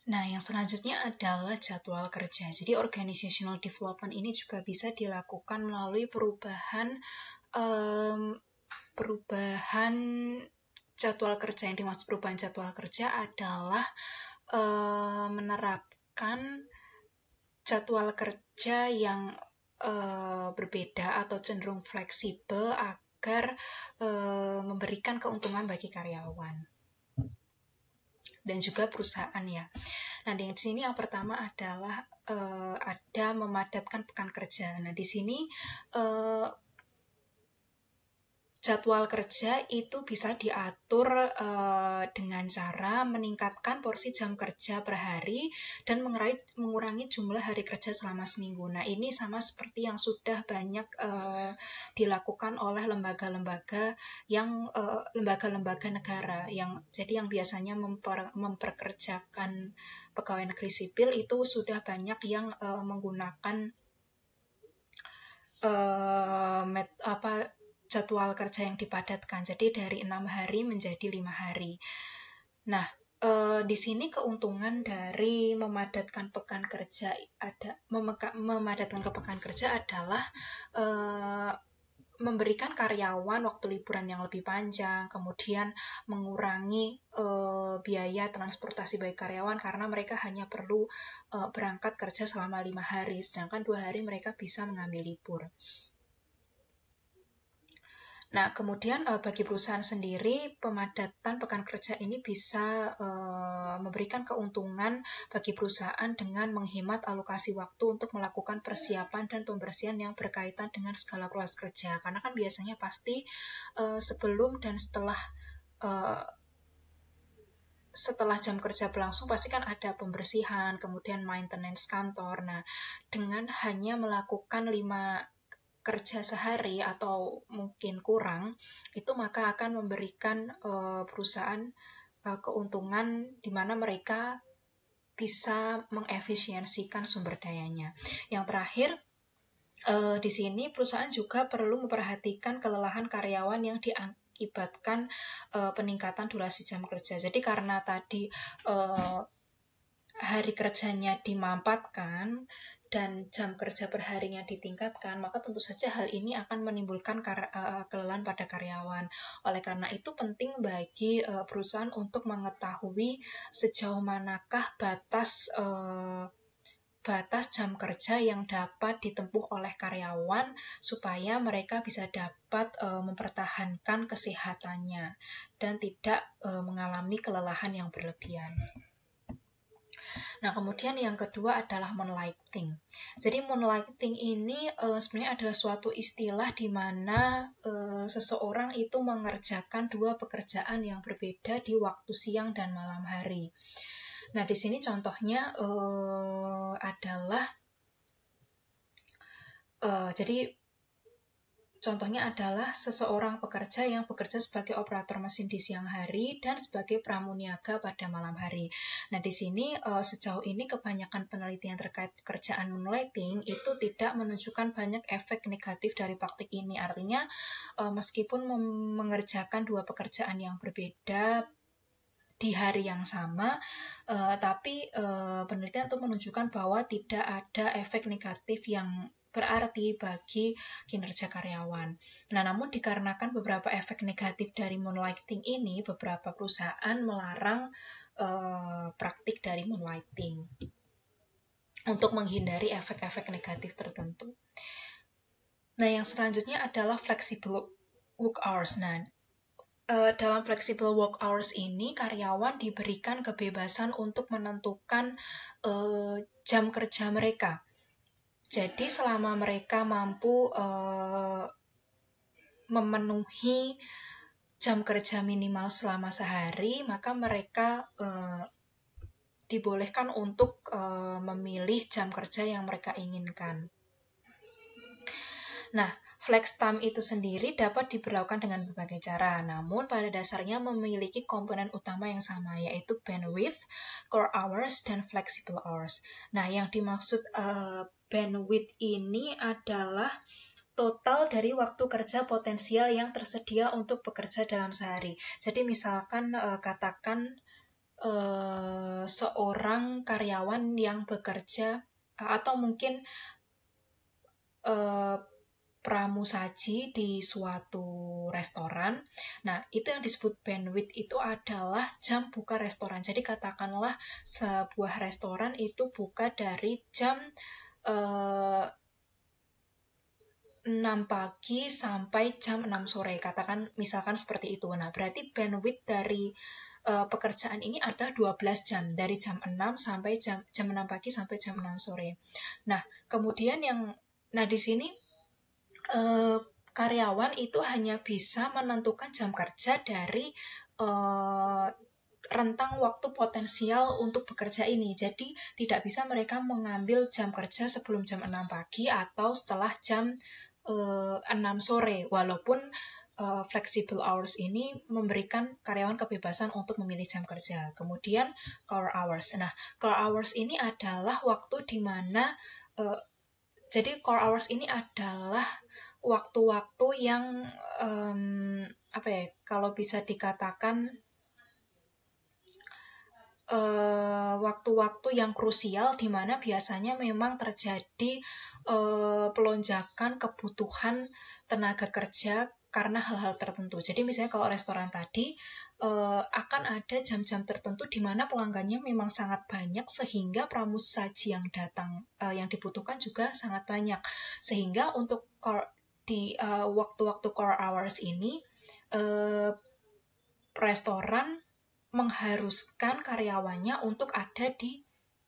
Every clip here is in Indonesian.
Nah, yang selanjutnya adalah jadwal kerja. Jadi, organizational development ini juga bisa dilakukan melalui perubahan jadwal kerja. Yang dimaksud perubahan jadwal kerja adalah menerapkan jadwal kerja yang berbeda atau cenderung fleksibel agar memberikan keuntungan bagi karyawan dan juga perusahaan ya. Nah, di sini yang pertama adalah ada memadatkan pekan kerja. Nah, di sini jadwal kerja itu bisa diatur dengan cara meningkatkan porsi jam kerja per hari dan mengurangi jumlah hari kerja selama seminggu. Nah, ini sama seperti yang sudah banyak dilakukan oleh lembaga-lembaga negara yang biasanya memperkerjakan pegawai negeri sipil itu sudah banyak yang menggunakan jadwal kerja yang dipadatkan. Jadi dari 6 hari menjadi 5 hari. Nah, di sini keuntungan dari memadatkan pekan kerja adalah memberikan karyawan waktu liburan yang lebih panjang, kemudian mengurangi biaya transportasi bagi karyawan karena mereka hanya perlu berangkat kerja selama 5 hari, sedangkan 2 hari mereka bisa mengambil libur. Nah, kemudian bagi perusahaan sendiri, pemadatan pekan kerja ini bisa memberikan keuntungan bagi perusahaan dengan menghemat alokasi waktu untuk melakukan persiapan dan pembersihan yang berkaitan dengan skala proses kerja. Karena kan biasanya pasti sebelum dan setelah jam kerja berlangsung pasti kan ada pembersihan, kemudian maintenance kantor. Nah, dengan hanya melakukan 5 kerja sehari atau mungkin kurang, itu maka akan memberikan perusahaan keuntungan di mana mereka bisa mengefisiensikan sumber dayanya. Yang terakhir, di sini perusahaan juga perlu memperhatikan kelelahan karyawan yang diakibatkan peningkatan durasi jam kerja. Jadi karena tadi hari kerjanya dimampatkan dan jam kerja per harinya ditingkatkan, maka tentu saja hal ini akan menimbulkan kelelahan pada karyawan. Oleh karena itu penting bagi perusahaan untuk mengetahui sejauh manakah batas jam kerja yang dapat ditempuh oleh karyawan supaya mereka bisa dapat mempertahankan kesehatannya dan tidak mengalami kelelahan yang berlebihan. Nah, kemudian yang kedua adalah moonlighting. Jadi moonlighting ini sebenarnya adalah suatu istilah di mana seseorang itu mengerjakan 2 pekerjaan yang berbeda di waktu siang dan malam hari. Nah, di sini contohnya Contohnya adalah seseorang pekerja yang bekerja sebagai operator mesin di siang hari dan sebagai pramuniaga pada malam hari. Nah, di sini sejauh ini kebanyakan penelitian terkait pekerjaan moonlighting itu tidak menunjukkan banyak efek negatif dari praktik ini. Artinya, meskipun mengerjakan 2 pekerjaan yang berbeda di hari yang sama, tapi penelitian itu menunjukkan bahwa tidak ada efek negatif yang berarti bagi kinerja karyawan. Nah, namun dikarenakan beberapa efek negatif dari moonlighting ini, beberapa perusahaan melarang praktik dari moonlighting untuk menghindari efek-efek negatif tertentu. Nah, yang selanjutnya adalah flexible work hours. Nah, dalam flexible work hours ini, karyawan diberikan kebebasan untuk menentukan jam kerja mereka. Jadi selama mereka mampu memenuhi jam kerja minimal selama sehari, maka mereka dibolehkan untuk memilih jam kerja yang mereka inginkan. Nah, flex time itu sendiri dapat diberlakukan dengan berbagai cara, namun pada dasarnya memiliki komponen utama yang sama, yaitu bandwidth, core hours, dan flexible hours. Nah, yang dimaksud bandwidth ini adalah total dari waktu kerja potensial yang tersedia untuk bekerja dalam sehari. Jadi misalkan katakan seorang karyawan yang bekerja atau mungkin pramusaji di suatu restoran. Nah, itu yang disebut bandwidth itu adalah jam buka restoran. Jadi katakanlah sebuah restoran itu buka dari jam 6 pagi sampai jam 6 sore. Katakan misalkan seperti itu. Nah, berarti bandwidth dari pekerjaan ini ada 12 jam dari jam 6 sampai jam 6 pagi sampai jam 6 sore. Nah, kemudian di sini karyawan itu hanya bisa menentukan jam kerja dari rentang waktu potensial untuk bekerja ini. Jadi tidak bisa mereka mengambil jam kerja sebelum jam 6 pagi atau setelah jam 6 sore. Walaupun flexible hours ini memberikan karyawan kebebasan untuk memilih jam kerja. Kemudian core hours. Nah, core hours ini adalah waktu di mana jadi core hours ini adalah waktu-waktu yang kalau bisa dikatakan waktu-waktu yang krusial di mana biasanya memang terjadi pelonjakan kebutuhan tenaga kerja karena hal-hal tertentu. Jadi misalnya kalau restoran tadi akan ada jam-jam tertentu di mana pelanggannya memang sangat banyak sehingga pramusaji yang datang yang dibutuhkan juga sangat banyak. Sehingga untuk di waktu-waktu core hours ini restoran mengharuskan karyawannya untuk ada di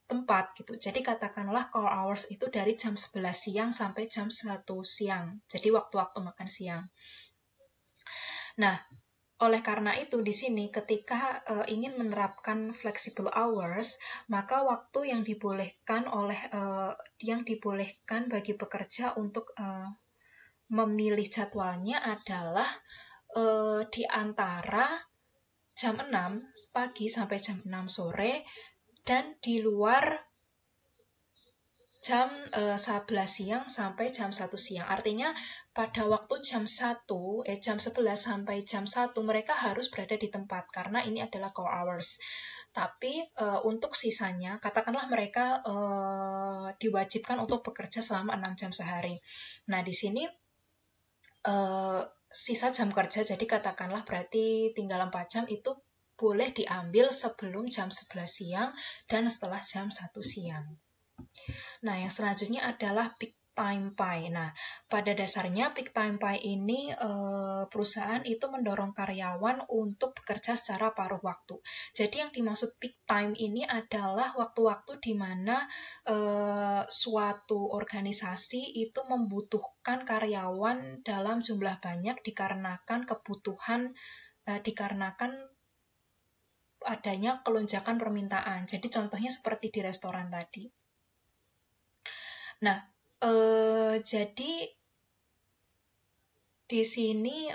tempat gitu. Jadi katakanlah core hours itu dari jam 11 siang sampai jam 1 siang. Jadi waktu-waktu makan siang. Nah, oleh karena itu di sini ketika ingin menerapkan flexible hours, maka waktu yang dibolehkan bagi pekerja untuk memilih jadwalnya adalah di antara jam 6 pagi sampai jam 6 sore dan di luar jam 11 siang sampai jam 1 siang. Artinya pada waktu jam 11 sampai jam 1 mereka harus berada di tempat karena ini adalah core hours. Tapi untuk sisanya, katakanlah mereka diwajibkan untuk bekerja selama 6 jam sehari. Nah, di sini sisa jam kerja, jadi katakanlah berarti tinggal 4 jam itu boleh diambil sebelum jam 11 siang dan setelah jam 1 siang. Nah, yang selanjutnya adalah peak time pay. Nah, pada dasarnya peak time pay ini perusahaan itu mendorong karyawan untuk bekerja secara paruh waktu. Jadi yang dimaksud peak time ini adalah waktu-waktu di mana suatu organisasi itu membutuhkan karyawan dalam jumlah banyak dikarenakan kebutuhan, dikarenakan adanya kelonjakan permintaan. Jadi contohnya seperti di restoran tadi. Nah, jadi di sini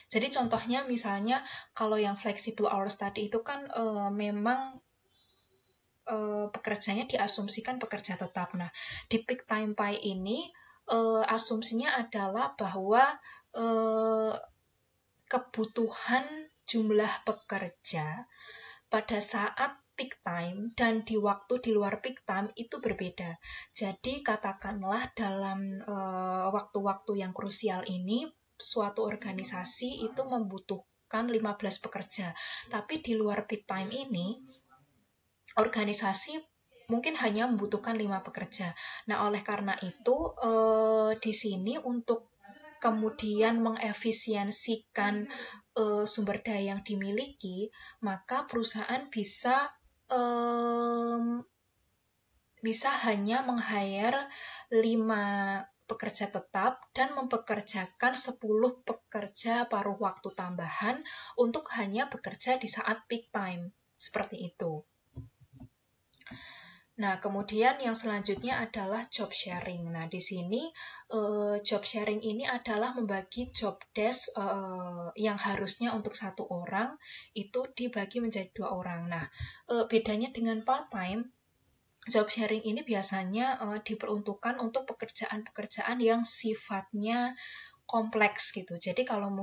jadi contohnya misalnya kalau yang flexible hours tadi itu kan memang pekerjanya diasumsikan pekerja tetap. Nah, di peak time pay ini asumsinya adalah bahwa kebutuhan jumlah pekerja pada saat peak time dan di waktu di luar peak time itu berbeda. Jadi katakanlah dalam waktu-waktu yang krusial ini suatu organisasi itu membutuhkan 15 pekerja. Tapi di luar peak time ini organisasi mungkin hanya membutuhkan 5 pekerja. Nah, oleh karena itu di sini untuk kemudian mengefisiensikan sumber daya yang dimiliki, maka perusahaan bisa hanya meng-hire 5 pekerja tetap dan mempekerjakan 10 pekerja paruh waktu tambahan untuk hanya bekerja di saat peak time. Seperti itu. Nah, kemudian yang selanjutnya adalah job sharing. Nah, di sini job sharing ini adalah membagi job desk yang harusnya untuk 1 orang itu dibagi menjadi 2 orang. Nah, bedanya dengan part-time, job sharing ini biasanya diperuntukkan untuk pekerjaan-pekerjaan yang sifatnya kompleks gitu. Jadi kalau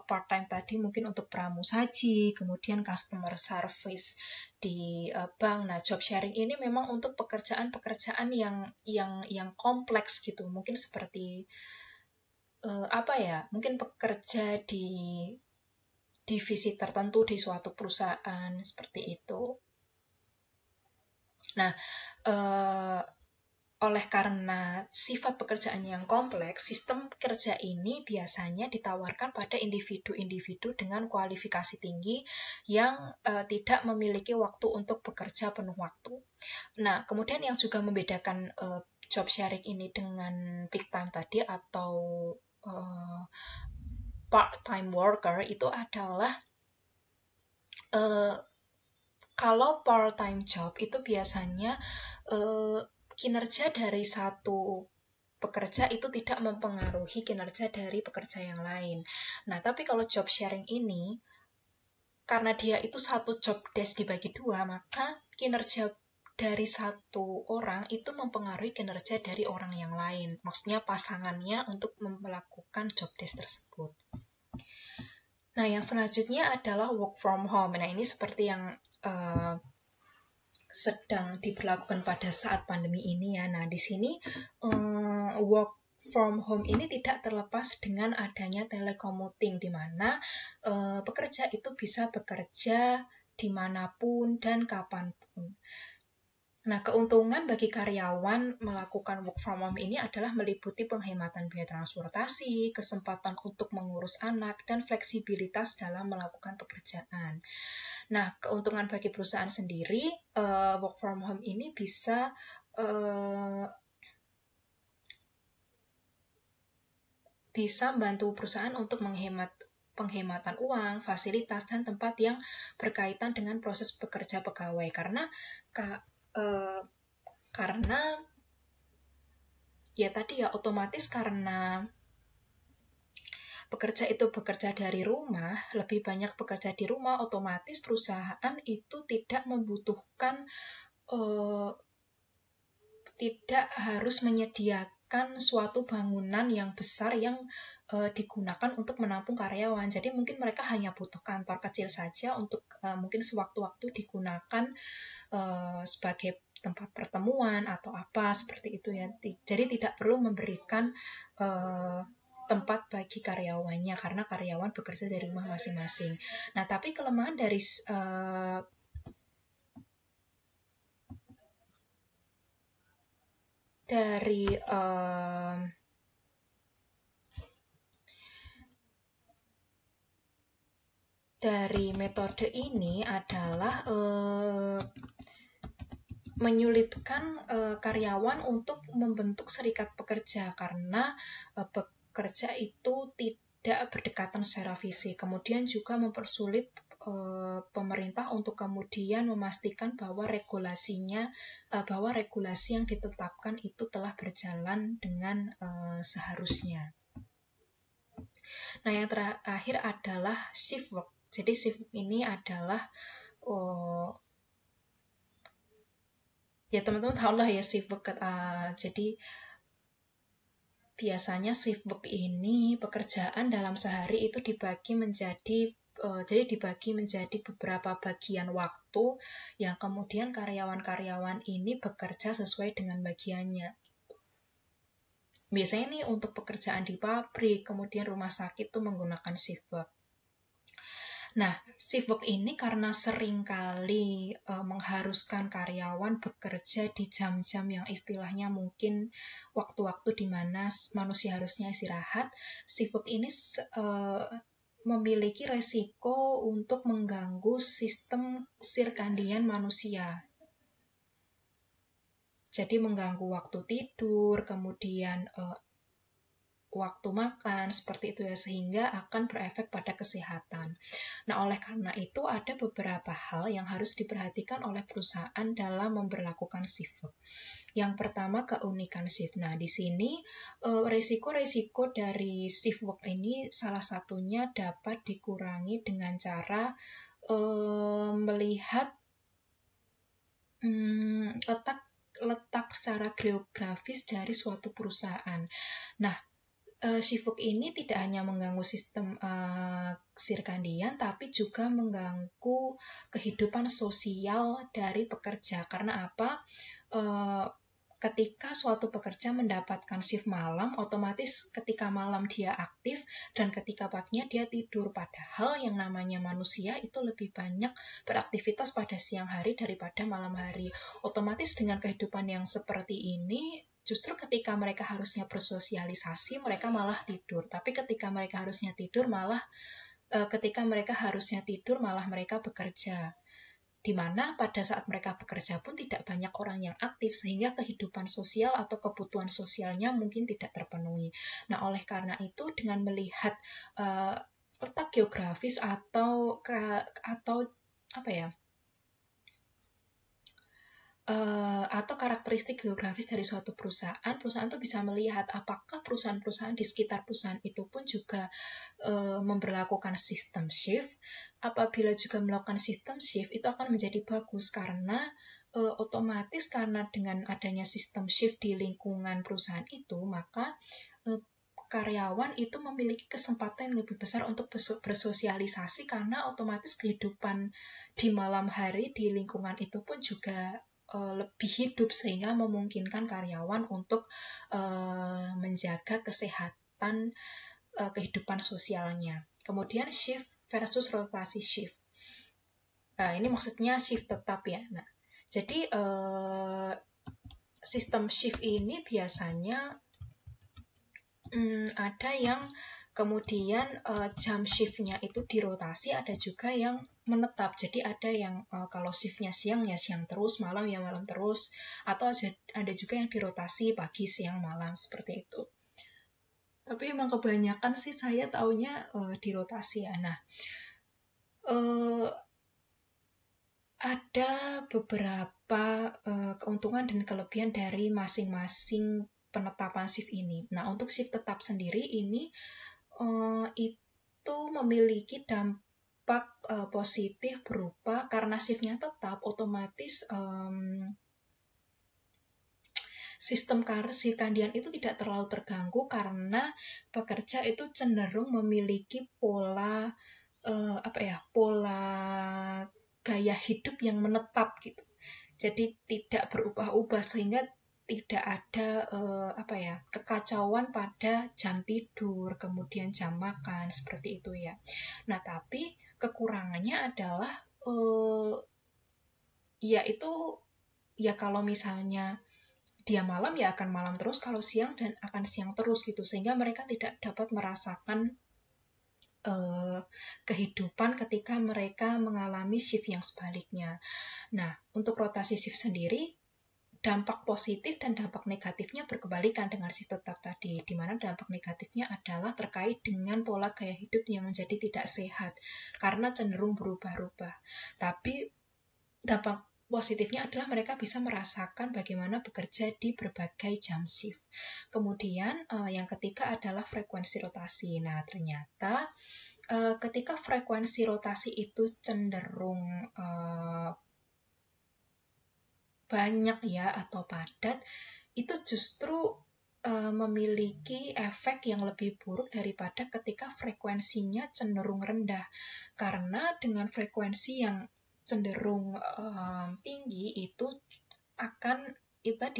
part time tadi mungkin untuk pramusaji, kemudian customer service di bank. Nah, job sharing ini memang untuk pekerjaan-pekerjaan yang kompleks gitu. Mungkin seperti mungkin pekerja di divisi tertentu di suatu perusahaan seperti itu. Nah, oleh karena sifat pekerjaan yang kompleks, sistem kerja ini biasanya ditawarkan pada individu-individu dengan kualifikasi tinggi yang tidak memiliki waktu untuk bekerja penuh waktu. Nah, kemudian yang juga membedakan job sharing ini dengan peak time tadi atau part-time worker itu adalah kalau part-time job itu biasanya kinerja dari satu pekerja itu tidak mempengaruhi kinerja dari pekerja yang lain. Nah, tapi kalau job sharing ini, karena dia itu satu job desk dibagi dua, maka kinerja dari satu orang itu mempengaruhi kinerja dari orang yang lain. Maksudnya pasangannya untuk melakukan job desk tersebut. Nah, yang selanjutnya adalah work from home. Nah, ini seperti yang sedang diberlakukan pada saat pandemi ini ya. Nah, di sini work from home ini tidak terlepas dengan adanya telecommuting, di mana pekerja itu bisa bekerja dimanapun dan kapanpun. Nah, keuntungan bagi karyawan melakukan work from home ini adalah meliputi penghematan biaya transportasi, kesempatan untuk mengurus anak, dan fleksibilitas dalam melakukan pekerjaan. Nah, keuntungan bagi perusahaan sendiri, work from home ini bisa membantu perusahaan untuk penghematan uang, fasilitas, dan tempat yang berkaitan dengan proses bekerja pegawai. Karena ya tadi ya otomatis karena pekerja itu bekerja dari rumah, lebih banyak bekerja di rumah, otomatis perusahaan itu tidak membutuhkan, tidak harus menyediakan suatu bangunan yang besar yang digunakan untuk menampung karyawan. Jadi mungkin mereka hanya butuh kantor kecil saja untuk mungkin sewaktu-waktu digunakan sebagai tempat pertemuan atau apa seperti itu ya. Jadi tidak perlu memberikan tempat bagi karyawannya karena karyawan bekerja dari rumah masing-masing. Nah, tapi kelemahan dari metode ini adalah menyulitkan karyawan untuk membentuk serikat pekerja karena pekerja itu tidak berdekatan secara fisik. Kemudian juga mempersulit pemerintah untuk kemudian memastikan bahwa regulasi yang ditetapkan itu telah berjalan dengan seharusnya. Nah, yang terakhir adalah shift work. Jadi shift work ini adalah ya teman-teman tahu lah ya shift work. Jadi biasanya shift work ini pekerjaan dalam sehari itu dibagi menjadi beberapa bagian waktu yang kemudian karyawan-karyawan ini bekerja sesuai dengan bagiannya. Biasanya nih untuk pekerjaan di pabrik, kemudian rumah sakit itu menggunakan shift work. Nah, shift work ini karena seringkali mengharuskan karyawan bekerja di jam-jam yang istilahnya mungkin waktu-waktu di mana manusia harusnya istirahat, shift work ini memiliki resiko untuk mengganggu sistem sirkadian manusia. Jadi mengganggu waktu tidur, kemudian waktu makan, seperti itu ya, sehingga akan berefek pada kesehatan. Nah, oleh karena itu ada beberapa hal yang harus diperhatikan oleh perusahaan dalam memberlakukan shift work. Yang pertama, keunikan shift. Nah, di sini resiko-resiko dari shift work ini salah satunya dapat dikurangi dengan cara melihat letak secara geografis dari suatu perusahaan. Nah, shift work ini tidak hanya mengganggu sistem sirkadian, tapi juga mengganggu kehidupan sosial dari pekerja. Karena apa? Ketika suatu pekerja mendapatkan shift malam, otomatis ketika malam dia aktif dan ketika paginya dia tidur. Padahal yang namanya manusia itu lebih banyak beraktivitas pada siang hari daripada malam hari. Otomatis dengan kehidupan yang seperti ini, justru ketika mereka harusnya bersosialisasi, mereka malah tidur. Tapi ketika mereka harusnya tidur, malah mereka bekerja. Di mana pada saat mereka bekerja pun tidak banyak orang yang aktif, sehingga kehidupan sosial atau kebutuhan sosialnya mungkin tidak terpenuhi. Nah, oleh karena itu, dengan melihat letak geografis atau karakteristik geografis dari suatu perusahaan itu bisa melihat apakah perusahaan-perusahaan di sekitar perusahaan itu pun juga memberlakukan sistem shift. Apabila juga melakukan sistem shift, itu akan menjadi bagus karena otomatis karena dengan adanya sistem shift di lingkungan perusahaan itu, maka karyawan itu memiliki kesempatan yang lebih besar untuk bersosialisasi, karena otomatis kehidupan di malam hari di lingkungan itu pun juga lebih hidup, sehingga memungkinkan karyawan untuk menjaga kesehatan kehidupan sosialnya. Kemudian shift versus rotasi shift. Ini maksudnya shift tetap ya. Nah, jadi sistem shift ini biasanya ada yang kemudian jam shift-nya itu dirotasi, ada juga yang menetap. Jadi ada yang kalau shift-nya siang ya siang terus, malam ya malam terus, atau ada juga yang dirotasi pagi, siang, malam, seperti itu. Tapi emang kebanyakan sih saya taunya dirotasi ya. Nah, ada beberapa keuntungan dan kelebihan dari masing-masing penetapan shift ini. Nah, untuk shift tetap sendiri ini itu memiliki dampak positif berupa karena shift-nya tetap, otomatis sistem sirkadian itu tidak terlalu terganggu karena pekerja itu cenderung memiliki pola gaya hidup yang menetap gitu. Jadi tidak berubah-ubah, sehingga tidak ada kekacauan pada jam tidur, kemudian jam makan, seperti itu ya. Nah, tapi kekurangannya adalah kalau misalnya dia malam ya akan malam terus, kalau siang dan akan siang terus gitu, sehingga mereka tidak dapat merasakan kehidupan ketika mereka mengalami shift yang sebaliknya. Nah, untuk rotasi shift sendiri, dampak positif dan dampak negatifnya berkebalikan dengan shift tetap tadi, di mana dampak negatifnya adalah terkait dengan pola gaya hidup yang menjadi tidak sehat karena cenderung berubah-ubah. Tapi dampak positifnya adalah mereka bisa merasakan bagaimana bekerja di berbagai jam shift. Kemudian yang ketiga adalah frekuensi rotasi. Nah, ternyata ketika frekuensi rotasi itu cenderung banyak ya atau padat, itu justru memiliki efek yang lebih buruk daripada ketika frekuensinya cenderung rendah. Karena dengan frekuensi yang cenderung tinggi itu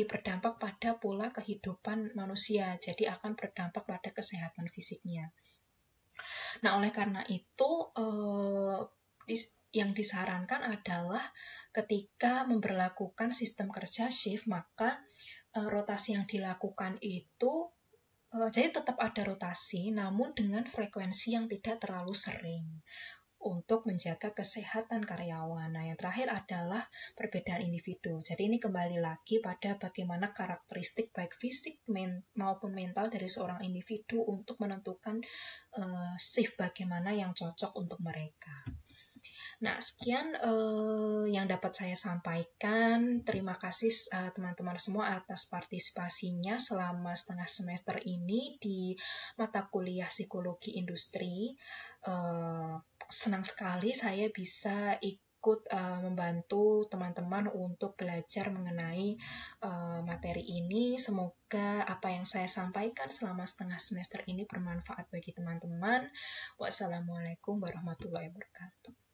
berdampak pada pola kehidupan manusia, jadi akan berdampak pada kesehatan fisiknya. Nah, oleh karena itu yang disarankan adalah ketika memberlakukan sistem kerja shift, maka rotasi yang dilakukan itu jadi tetap ada rotasi, namun dengan frekuensi yang tidak terlalu sering untuk menjaga kesehatan karyawan. Nah, yang terakhir adalah perbedaan individu. Jadi ini kembali lagi pada bagaimana karakteristik baik fisik maupun mental dari seorang individu untuk menentukan shift bagaimana yang cocok untuk mereka. Nah, sekian yang dapat saya sampaikan. Terima kasih teman-teman semua atas partisipasinya selama setengah semester ini di mata kuliah psikologi industri. Senang sekali saya bisa ikut membantu teman-teman untuk belajar mengenai materi ini. Semoga apa yang saya sampaikan selama setengah semester ini bermanfaat bagi teman-teman. Wassalamualaikum warahmatullahi wabarakatuh.